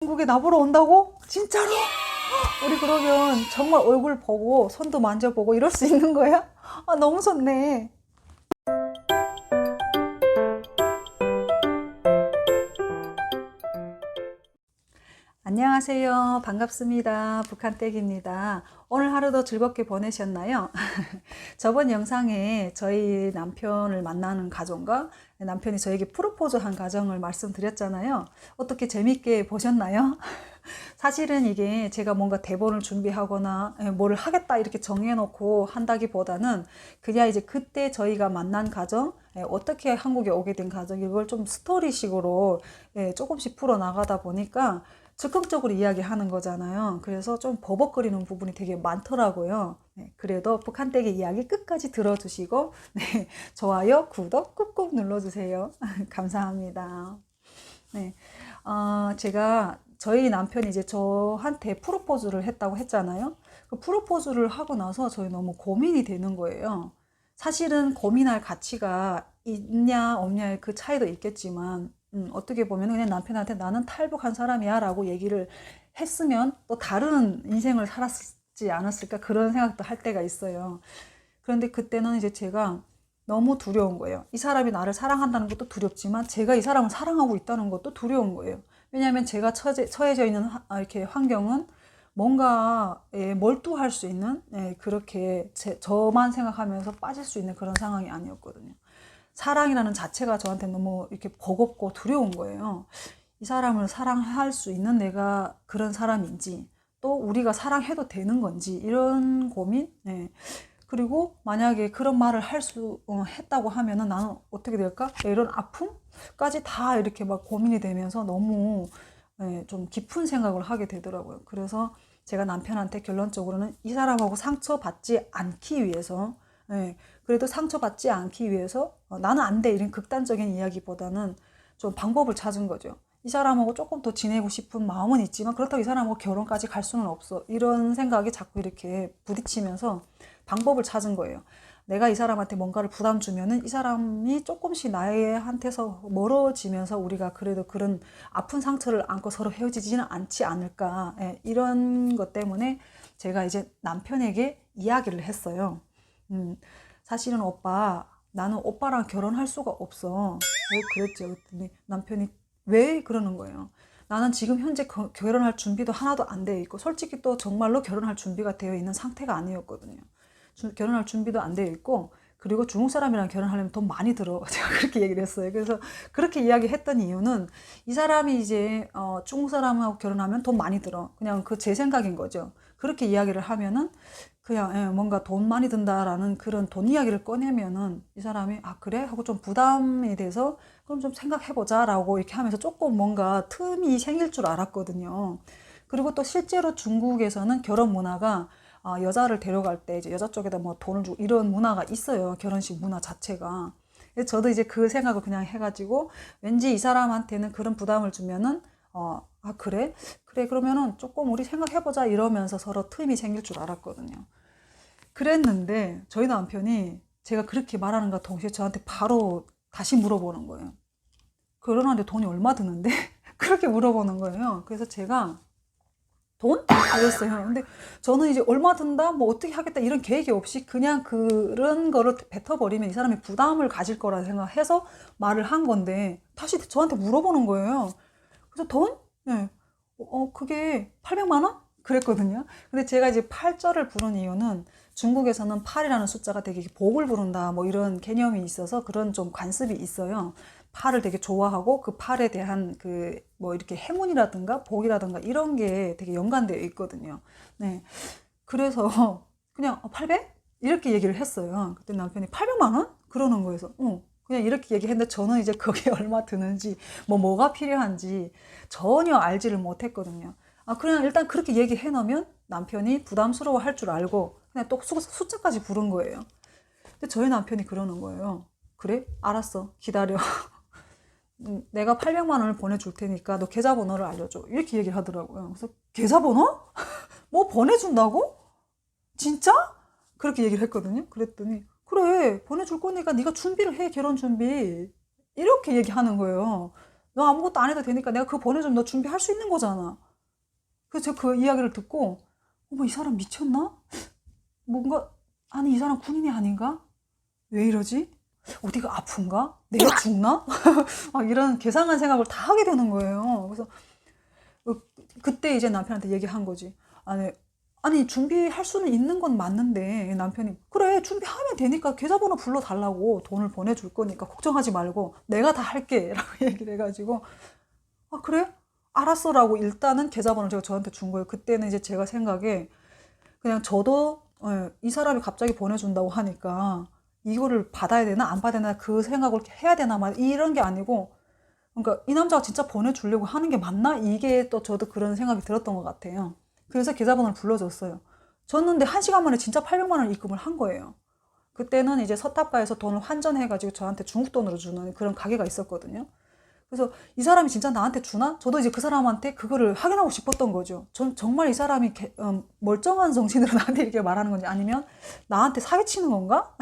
중국에 나보러 온다고? 진짜로? 우리 그러면 정말 얼굴 보고 손도 만져보고 이럴 수 있는 거야? 아, 너무 좋네. 안녕하세요. 반갑습니다. 북한댁입니다. 오늘 하루도 즐겁게 보내셨나요? 저번 영상에 저희 남편을 만나는 과정과 남편이 저에게 프로포즈한 과정을 말씀드렸잖아요. 어떻게 재밌게 보셨나요? 사실은 이게 제가 뭔가 대본을 준비하거나 뭐를 하겠다 이렇게 정해놓고 한다기보다는 그냥 이제 그때 저희가 만난 과정, 어떻게 한국에 오게 된 과정, 이걸 좀 스토리식으로 조금씩 풀어나가다 보니까 즉흥적으로 이야기하는 거잖아요. 그래서 좀 버벅거리는 부분이 되게 많더라고요. 그래도 북한댁의 이야기 끝까지 들어주시고 좋아요, 구독 꾹꾹 눌러주세요. 감사합니다. 제가 저희 남편이 이제 저한테 프로포즈를 했다고 했잖아요. 그 프로포즈를 하고 나서 저희 너무 고민이 되는 거예요. 사실은 고민할 가치가 있냐 없냐의 그 차이도 있겠지만 어떻게 보면 그냥 남편한테 나는 탈북한 사람이야 라고 얘기를 했으면 또 다른 인생을 살았지 않았을까 그런 생각도 할 때가 있어요. 그런데 그때는 이제 제가 너무 두려운 거예요. 이 사람이 나를 사랑한다는 것도 두렵지만 제가 이 사람을 사랑하고 있다는 것도 두려운 거예요. 왜냐하면 제가 처해져 있는 이렇게 환경은 뭔가 몰두할 수 있는 그렇게 저만 생각하면서 빠질 수 있는 그런 상황이 아니었거든요. 사랑이라는 자체가 저한테 너무 이렇게 버겁고 두려운 거예요. 이 사람을 사랑할 수 있는 내가 그런 사람인지, 또 우리가 사랑해도 되는 건지, 이런 고민? 그리고 만약에 그런 말을 했다고 하면은 나는 어떻게 될까? 이런 아픔까지 다 이렇게 막 고민이 되면서 너무 좀 깊은 생각을 하게 되더라고요. 그래서 제가 남편한테 결론적으로는 이 사람하고 상처받지 않기 위해서, 그래도 상처받지 않기 위해서 나는 안 돼 이런 극단적인 이야기보다는 좀 방법을 찾은 거죠. 이 사람하고 조금 더 지내고 싶은 마음은 있지만 그렇다고 이 사람하고 결혼까지 갈 수는 없어. 이런 생각이 자꾸 이렇게 부딪히면서 방법을 찾은 거예요. 내가 이 사람한테 뭔가를 부담 주면은 이 사람이 조금씩 나한테서 멀어지면서 우리가 그래도 그런 아픈 상처를 안고 서로 헤어지지는 않지 않을까. 이런 것 때문에 제가 이제 남편에게 이야기를 했어요. 사실은 오빠, 나는 오빠랑 결혼할 수가 없어. 왜 그랬지? 그랬더니 남편이 왜 그러는 거예요. 나는 지금 현재 결혼할 준비도 하나도 안 되어 있고, 솔직히 또 정말로 결혼할 준비가 되어 있는 상태가 아니었거든요. 결혼할 준비도 안 되어 있고, 그리고 중국 사람이랑 결혼하려면 돈 많이 들어. 제가 그렇게 얘기를 했어요. 그래서 그렇게 이야기했던 이유는 이 사람이 이제 중국 사람하고 결혼하면 돈 많이 들어. 그냥 그 제 생각인 거죠. 그렇게 이야기를 하면은 그냥 뭔가 돈 많이 든다라는 그런 돈 이야기를 꺼내면은 이 사람이 아 그래? 하고 좀 부담이 돼서 그럼 좀 생각해보자 라고 이렇게 하면서 조금 뭔가 틈이 생길 줄 알았거든요. 그리고 또 실제로 중국에서는 결혼 문화가 여자를 데려갈 때 이제 여자 쪽에다 뭐 돈을 주고 이런 문화가 있어요. 결혼식 문화 자체가. 그래서 저도 이제 그 생각을 그냥 해가지고 왠지 이 사람한테는 그런 부담을 주면은 아 그래? 그래 그러면은 조금 우리 생각해보자 이러면서 서로 틈이 생길 줄 알았거든요. 그랬는데 저희 남편이 제가 그렇게 말하는 것 동시에 저한테 바로 다시 물어보는 거예요. 결혼하는데 돈이 얼마 드는데? 그렇게 물어보는 거예요. 그래서 제가 돈? 이랬어요. 근데 저는 이제 얼마 든다? 뭐 어떻게 하겠다? 이런 계획이 없이 그냥 그런 거를 뱉어버리면 이 사람이 부담을 가질 거라 생각해서 말을 한 건데 다시 저한테 물어보는 거예요. 그래서 돈? 네. 그게 800만 원? 그랬거든요. 근데 제가 이제 8절을 부른 이유는 중국에서는 8이라는 숫자가 되게 복을 부른다 뭐 이런 개념이 있어서 그런 좀 관습이 있어요. 8을 되게 좋아하고 그 8에 대한 그 뭐 이렇게 행운이라든가 복이라든가 이런 게 되게 연관되어 있거든요. 네. 그래서 그냥 800? 이렇게 얘기를 했어요. 그때 남편이 800만 원? 그러는 거에서 그냥 이렇게 얘기했는데 저는 이제 그게 얼마 드는지 뭐가 필요한지 전혀 알지를 못했거든요. 그냥 일단 그렇게 얘기해 놓으면 남편이 부담스러워 할 줄 알고 그냥 또 숫자까지 부른 거예요. 근데 저희 남편이 그러는 거예요. 그래? 알았어. 기다려. 내가 800만 원을 보내줄 테니까 너 계좌번호를 알려줘. 이렇게 얘기를 하더라고요. 그래서 계좌번호? 뭐 보내준다고? 진짜? 그렇게 얘기를 했거든요. 그랬더니 그래 보내줄 거니까 네가 준비를 해 결혼 준비 이렇게 얘기하는 거예요. 너 아무것도 안 해도 되니까 내가 그거 보내주면 너 준비할 수 있는 거잖아. 그래서 제가 그 이야기를 듣고, 어머, 이 사람 미쳤나? 뭔가, 아니, 이 사람 군인이 아닌가? 왜 이러지? 어디가 아픈가? 내가 죽나? 막 이런 괴상한 생각을 다 하게 되는 거예요. 그래서 그때 이제 남편한테 얘기한 거지. 아니 준비할 수는 있는 건 맞는데 남편이 그래 준비하면 되니까 계좌번호 불러달라고 돈을 보내줄 거니까 걱정하지 말고 내가 다 할게 라고 얘기를 해가지고 아 그래? 알았어라고 일단은 계좌번호를 제가 저한테 준 거예요. 그때는 이제 제가 생각에 그냥 저도 이 사람이 갑자기 보내준다고 하니까 이거를 받아야 되나 안 받아야 되나 그 생각을 해야 되나 막 이런 게 아니고 그러니까 이 남자가 진짜 보내주려고 하는 게 맞나? 이게 또 저도 그런 생각이 들었던 것 같아요. 그래서 계좌번호를 불러줬어요. 줬는데 1시간 만에 진짜 800만 원 입금을 한 거예요. 그때는 이제 서탑가에서 돈을 환전해가지고 저한테 중국 돈으로 주는 그런 가게가 있었거든요. 그래서 이 사람이 진짜 나한테 주나? 저도 이제 그 사람한테 그거를 확인하고 싶었던 거죠. 전 정말 이 사람이 멀쩡한 정신으로 나한테 이렇게 말하는 건지 아니면 나한테 사기치는 건가?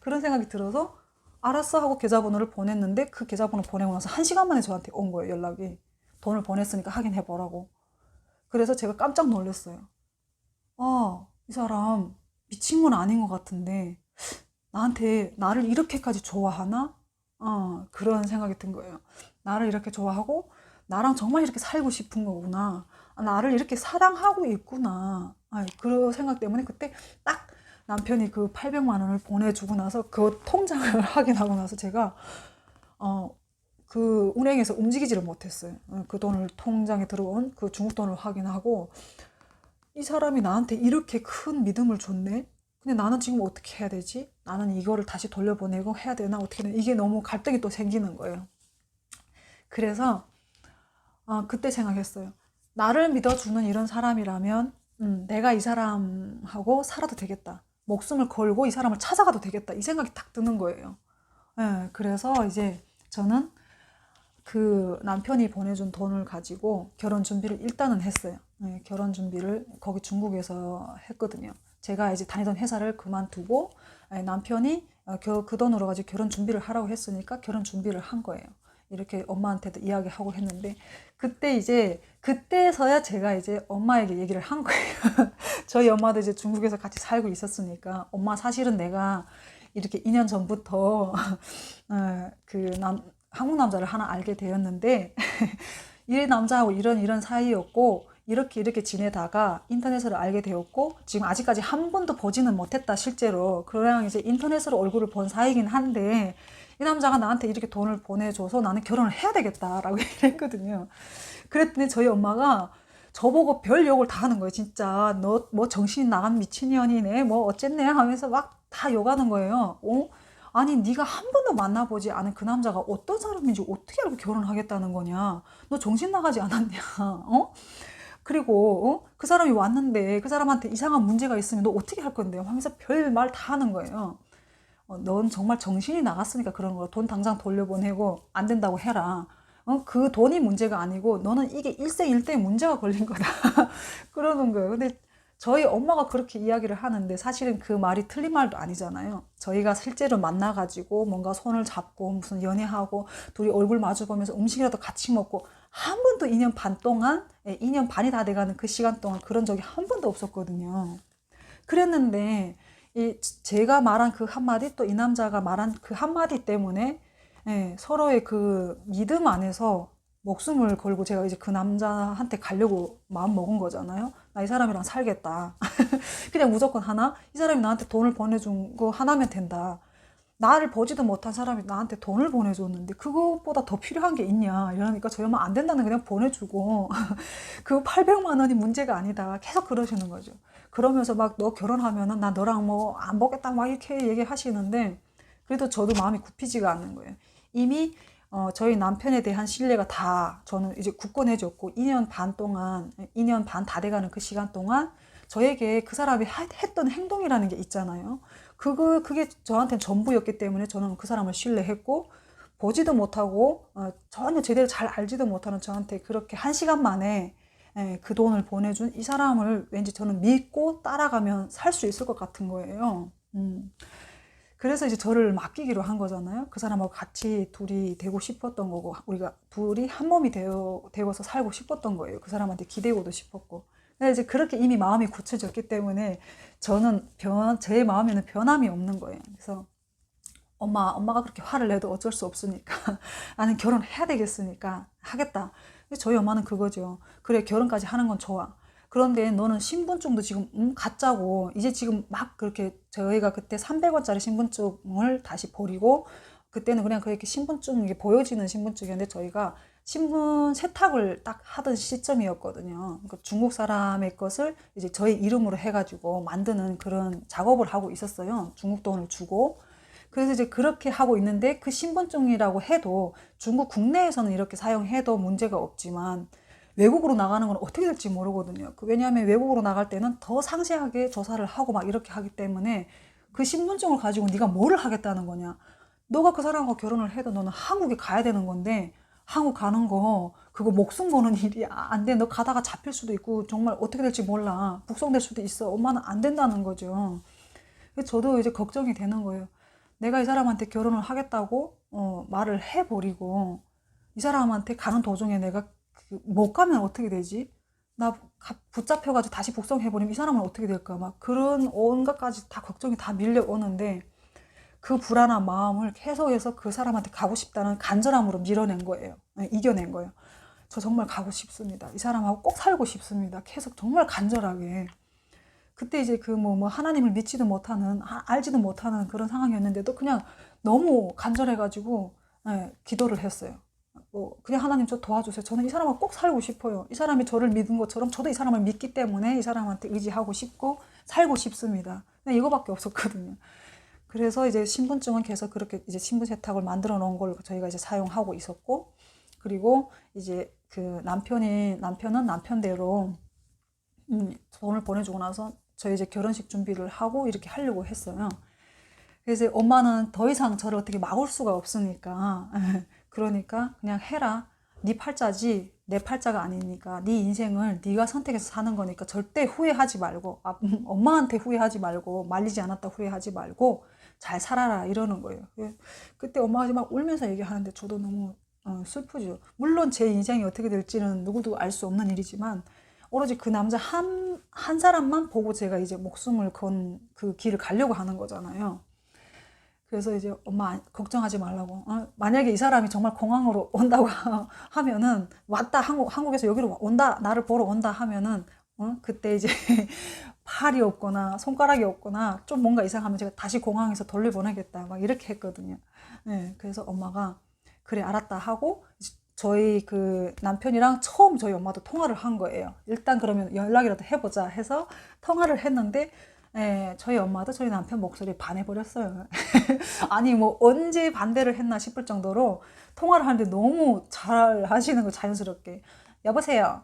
그런 생각이 들어서 알았어 하고 계좌번호를 보냈는데 그 계좌번호 보내고 나서 1시간 만에 저한테 온 거예요, 연락이. 돈을 보냈으니까 확인해 보라고. 그래서 제가 깜짝 놀랐어요. 아, 이 사람 미친 건 아닌 것 같은데 나를 이렇게까지 좋아하나? 그런 생각이 든 거예요. 나를 이렇게 좋아하고 나랑 정말 이렇게 살고 싶은 거구나. 나를 이렇게 사랑하고 있구나. 그런 생각 때문에 그때 딱 남편이 그 800만 원을 보내주고 나서 그 통장을 확인하고 나서 제가 그 은행에서 움직이지를 못했어요. 그 돈을 통장에 들어온 그 중국 돈을 확인하고 이 사람이 나한테 이렇게 큰 믿음을 줬네. 근데 나는 지금 어떻게 해야 되지? 나는 이거를 다시 돌려보내고 해야 되나? 어떻게 되나? 이게 너무 갈등이 또 생기는 거예요. 그래서 그때 생각했어요. 나를 믿어주는 이런 사람이라면 내가 이 사람하고 살아도 되겠다. 목숨을 걸고 이 사람을 찾아가도 되겠다. 이 생각이 딱 드는 거예요. 그래서 이제 저는 그 남편이 보내준 돈을 가지고 결혼 준비를 일단은 했어요. 결혼 준비를 거기 중국에서 했거든요. 제가 이제 다니던 회사를 그만두고 남편이 그 돈으로 가지고 결혼 준비를 하라고 했으니까 결혼 준비를 한 거예요. 이렇게 엄마한테도 이야기하고 했는데 그때서야 제가 이제 엄마에게 얘기를 한 거예요. 저희 엄마도 이제 중국에서 같이 살고 있었으니까 엄마 사실은 내가 이렇게 2년 전부터 한국 남자를 하나 알게 되었는데 이 남자하고 이런 사이였고 이렇게 지내다가 인터넷으로 알게 되었고 지금 아직까지 한 번도 보지는 못했다 실제로. 그냥 이제 인터넷으로 얼굴을 본 사이긴 한데 이 남자가 나한테 이렇게 돈을 보내줘서 나는 결혼을 해야 되겠다라고 얘기를 했거든요. 그랬더니 저희 엄마가 저보고 별 욕을 다 하는 거예요. 진짜 너 뭐 정신이 나간 미친년이네 뭐 어쨌네 하면서 막 다 욕하는 거예요. 아니 네가 한 번도 만나보지 않은 그 남자가 어떤 사람인지 어떻게 알고 결혼하겠다는 거냐? 너 정신 나가지 않았냐? 그리고 그 사람이 왔는데 그 사람한테 이상한 문제가 있으면 너 어떻게 할 건데요? 하면서 별 말 다 하는 거예요. 넌 정말 정신이 나갔으니까 그런 거야. 돈 당장 돌려보내고 안 된다고 해라. 그 돈이 문제가 아니고 너는 이게 일생일대 문제가 걸린 거다. 그러는 거예요. 근데 저희 엄마가 그렇게 이야기를 하는데 사실은 그 말이 틀린 말도 아니잖아요. 저희가 실제로 만나가지고 뭔가 손을 잡고 무슨 연애하고 둘이 얼굴 마주 보면서 음식이라도 같이 먹고 한 번도 2년 반 동안 2년 반이 다 돼가는 그 시간 동안 그런 적이 한 번도 없었거든요. 그랬는데 제가 말한 그 한마디 또 이 남자가 말한 그 한마디 때문에 서로의 그 믿음 안에서 목숨을 걸고 제가 이제 그 남자한테 가려고 마음 먹은 거잖아요. 나 이 사람이랑 살겠다. 그냥 무조건 하나? 이 사람이 나한테 돈을 보내준 거 하나면 된다. 나를 보지도 못한 사람이 나한테 돈을 보내줬는데 그것보다 더 필요한 게 있냐 이러니까 저희 엄마 안 된다는 그냥 보내주고 그 800만 원이 문제가 아니다 계속 그러시는 거죠. 그러면서 막 너 결혼하면은 나 너랑 뭐 안 보겠다 막 이렇게 얘기하시는데 그래도 저도 마음이 굽히지가 않는 거예요. 이미 저희 남편에 대한 신뢰가 다 저는 이제 굳건해졌고 2년 반 동안 2년 반 다 돼가는 그 시간 동안 저에게 그 사람이 했던 행동이라는 게 있잖아요. 그게 저한테는 전부였기 때문에 저는 그 사람을 신뢰했고 보지도 못하고 전혀 제대로 잘 알지도 못하는 저한테 그렇게 1시간 만에 그 돈을 보내준 이 사람을 왠지 저는 믿고 따라가면 살 수 있을 것 같은 거예요. 그래서 이제 저를 맡기기로 한 거잖아요. 그 사람하고 같이 둘이 되고 싶었던 거고, 우리가 둘이 한 몸이 되어서 살고 싶었던 거예요. 그 사람한테 기대고도 싶었고. 근데 이제 그렇게 이미 마음이 굳혀졌기 때문에 저는 제 마음에는 변함이 없는 거예요. 그래서 엄마가 그렇게 화를 내도 어쩔 수 없으니까 나는 결혼해야 되겠으니까 하겠다. 저희 엄마는 그거죠. 그래, 결혼까지 하는 건 좋아. 그런데 너는 신분증도 지금 가짜고, 이제 지금 막 그렇게 저희가 그때 300원짜리 신분증을 다시 버리고, 그때는 그냥 그렇게 신분증, 이게 보여지는 신분증이었는데 저희가 신분 세탁을 딱 하던 시점이었거든요. 그러니까 중국 사람의 것을 이제 저희 이름으로 해가지고 만드는 그런 작업을 하고 있었어요. 중국 돈을 주고. 그래서 이제 그렇게 하고 있는데, 그 신분증이라고 해도 중국 국내에서는 이렇게 사용해도 문제가 없지만 외국으로 나가는 건 어떻게 될지 모르거든요. 왜냐하면 외국으로 나갈 때는 더 상세하게 조사를 하고 막 이렇게 하기 때문에, 그 신분증을 가지고 네가 뭐를 하겠다는 거냐. 너가 그 사람하고 결혼을 해도 너는 한국에 가야 되는 건데, 한국 가는 거 그거 목숨 거는 일이 안 돼. 너 가다가 잡힐 수도 있고 정말 어떻게 될지 몰라. 북송될 수도 있어. 엄마는 안 된다는 거죠. 저도 이제 걱정이 되는 거예요. 내가 이 사람한테 결혼을 하겠다고 말을 해버리고 이 사람한테 가는 도중에 내가 못 가면 어떻게 되지? 나 붙잡혀가지고 다시 북송해버리면 이 사람은 어떻게 될까? 막 그런 온갖까지 다 걱정이 다 밀려오는데, 그 불안한 마음을 계속해서 그 사람한테 가고 싶다는 간절함으로 밀어낸 거예요. 이겨낸 거예요. 저 정말 가고 싶습니다. 이 사람하고 꼭 살고 싶습니다. 계속 정말 간절하게. 그때 이제 그 뭐 하나님을 믿지도 못하는, 알지도 못하는 그런 상황이었는데도 그냥 너무 간절해가지고 기도를 했어요. 그냥 하나님 저 도와주세요. 저는 이 사람하고 꼭 살고 싶어요. 이 사람이 저를 믿은 것처럼 저도 이 사람을 믿기 때문에 이 사람한테 의지하고 싶고 살고 싶습니다. 그냥 이거밖에 없었거든요. 그래서 이제 신분증은 계속 그렇게 이제 신분 세탁을 만들어 놓은 걸 저희가 이제 사용하고 있었고, 그리고 이제 그 남편은 남편대로 돈을 보내주고 나서 저희 이제 결혼식 준비를 하고 이렇게 하려고 했어요. 그래서 엄마는 더 이상 저를 어떻게 막을 수가 없으니까 그러니까 그냥 해라. 네 팔자지 내 팔자가 아니니까, 네 인생을 네가 선택해서 사는 거니까 절대 후회하지 말고, 엄마한테 후회하지 말고, 말리지 않았다 후회하지 말고 잘 살아라, 이러는 거예요. 그때 엄마가 막 울면서 얘기하는데 저도 너무 슬프죠. 물론 제 인생이 어떻게 될지는 누구도 알 수 없는 일이지만, 오로지 그 남자 한 사람만 보고 제가 이제 목숨을 건 그 길을 가려고 하는 거잖아요. 그래서 이제 엄마 걱정하지 말라고. 만약에 이 사람이 정말 공항으로 온다고 하면은, 왔다, 한국에서 여기로 온다, 나를 보러 온다 하면은, 그때 이제 팔이 없거나 손가락이 없거나 좀 뭔가 이상하면 제가 다시 공항에서 돌려보내겠다, 막 이렇게 했거든요. 네, 그래서 엄마가 그래 알았다 하고, 저희 그 남편이랑 처음 저희 엄마도 통화를 한 거예요. 일단 그러면 연락이라도 해보자 해서 통화를 했는데, 저희 엄마도 저희 남편 목소리에 반해버렸어요. 아니, 뭐, 언제 반대를 했나 싶을 정도로 통화를 하는데 너무 잘 하시는 거, 자연스럽게. 여보세요.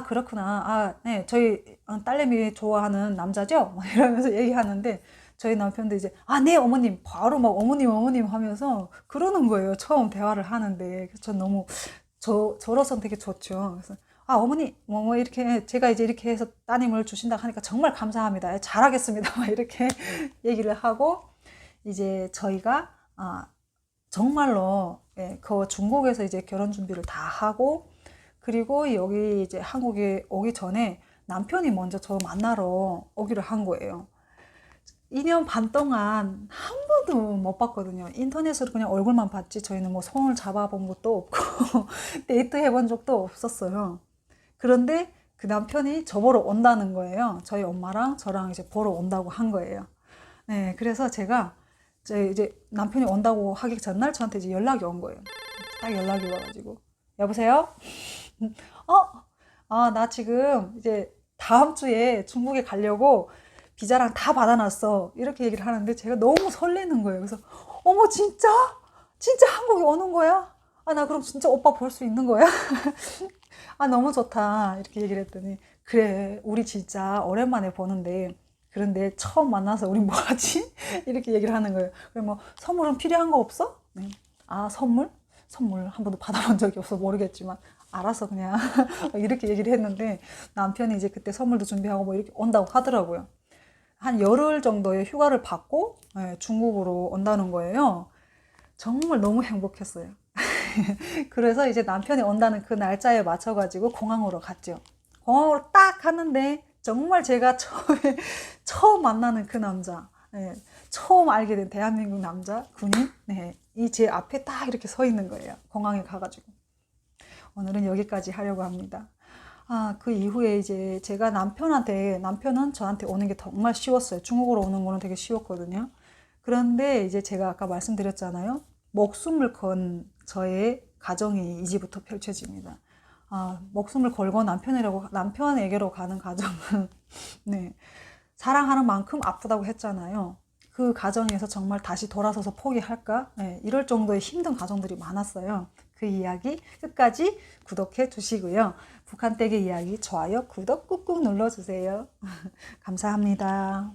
그렇구나. 네, 저희 딸내미 좋아하는 남자죠? 막 이러면서 얘기하는데, 저희 남편도 이제, 네, 어머님. 바로 막 어머님 하면서 그러는 거예요. 처음 대화를 하는데. 그래서 전 너무, 저로서는 되게 좋죠. 그래서, 어머니, 이렇게, 제가 이제 이렇게 해서 따님을 주신다 하니까 정말 감사합니다. 잘하겠습니다. 막 이렇게 얘기를 하고, 이제 저희가, 정말로, 그 중국에서 이제 결혼 준비를 다 하고, 그리고 여기 이제 한국에 오기 전에 남편이 먼저 저 만나러 오기로 한 거예요. 2년 반 동안 한 번도 못 봤거든요. 인터넷으로 그냥 얼굴만 봤지, 저희는 뭐 손을 잡아본 것도 없고, 데이트 해본 적도 없었어요. 그런데 그 남편이 저 보러 온다는 거예요. 저희 엄마랑 저랑 이제 보러 온다고 한 거예요. 네, 그래서 제가 이제 남편이 온다고 하기 전날 저한테 이제 연락이 온 거예요. 딱 연락이 와가지고, 여보세요? 나 지금 이제 다음 주에 중국에 가려고 비자랑 다 받아놨어. 이렇게 얘기를 하는데 제가 너무 설레는 거예요. 그래서, 어머, 진짜? 진짜 한국에 오는 거야? 나 그럼 진짜 오빠 볼 수 있는 거야? 너무 좋다. 이렇게 얘기를 했더니, 그래, 우리 진짜 오랜만에 보는데, 그런데 처음 만나서 우리 뭐 하지? 이렇게 얘기를 하는 거예요. 그럼 뭐, 선물은 필요한 거 없어? 네. 선물? 선물 한 번도 받아본 적이 없어 모르겠지만, 알아서 그냥 이렇게 얘기를 했는데, 남편이 이제 그때 선물도 준비하고 뭐 이렇게 온다고 하더라고요. 한 열흘 정도의 휴가를 받고 예, 중국으로 온다는 거예요. 정말 너무 행복했어요. 그래서 이제 남편이 온다는 그 날짜에 맞춰가지고 공항으로 갔죠. 공항으로 딱 갔는데 정말 제가 처음 만나는 그 남자, 예, 처음 알게 된 대한민국 남자 군인, 네, 이 제 앞에 딱 이렇게 서 있는 거예요. 공항에 가가지고. 오늘은 여기까지 하려고 합니다. 아, 그 이후에 이제 제가 남편은 저한테 오는 게 정말 쉬웠어요. 중국으로 오는 거는 되게 쉬웠거든요. 그런데 이제 제가 아까 말씀드렸잖아요. 목숨을 건 저의 가정이 이제부터 펼쳐집니다. 아, 목숨을 걸고 남편에게로 가는 가정은, 네. 사랑하는 만큼 아프다고 했잖아요. 그 가정에서 정말 다시 돌아서서 포기할까? 네, 이럴 정도의 힘든 가정들이 많았어요. 그 이야기 끝까지 구독해 주시고요. 북한댁의 이야기 좋아요, 구독 꾹꾹 눌러주세요. 감사합니다.